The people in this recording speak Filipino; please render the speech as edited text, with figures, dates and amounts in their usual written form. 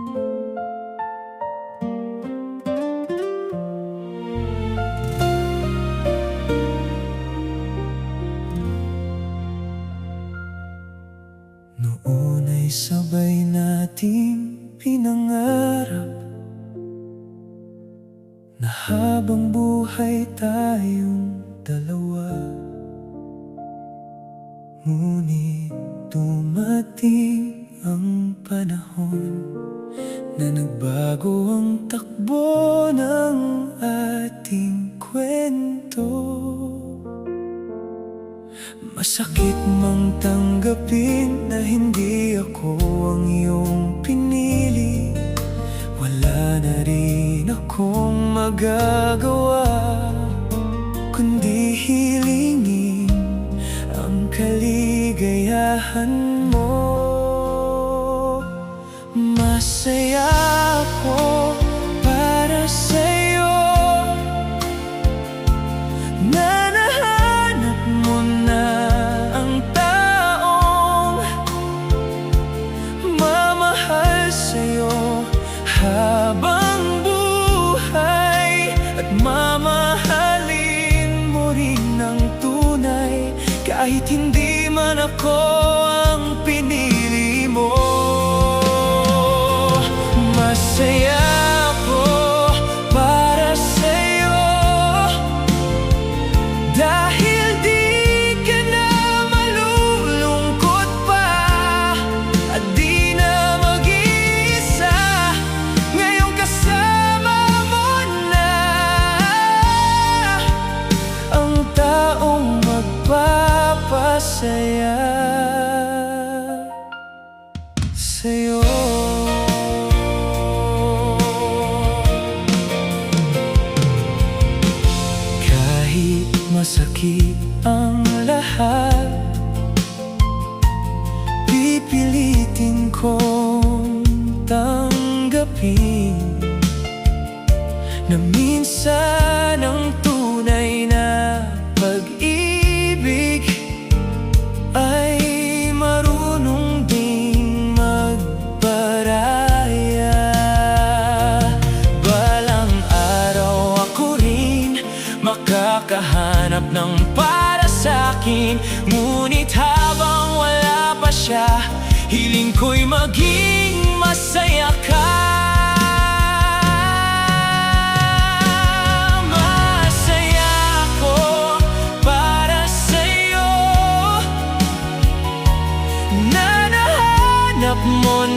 Noon ay sabay nating pinangarap na habang buhay tayong dalawa. Ngunit dumating ang panahon na nagbago ang takbo ng ating kwento. Masakit mang tanggapin na hindi ako ang iyong pinili. Wala na rin akong magagawa kundi hilingin ang kaligayahan mo. Masaya ako para sa'yo na nahanap mo na ang taong mamahal sa'yo habang buhay, at mamahalin mo rin ng tunay kahit hindi man ako ang pinili mo. Masaya ako para sa'yo dahil di ka na malulungkot pa at di na mag-iisa. Ngayong kasama mo na ang taong magpapasaya sa'yo. Kahit masakit ang lahat, pipilitin kong tanggapin na minsan ang tunay na pag-ibig ay marunong ding magparaya. Balang araw ako rin makakahanap ng para sa'kin, ngunit habang wala pa siya, hiling ko'y maging masaya ka. Masaya ako para sa'yo na nahanap mo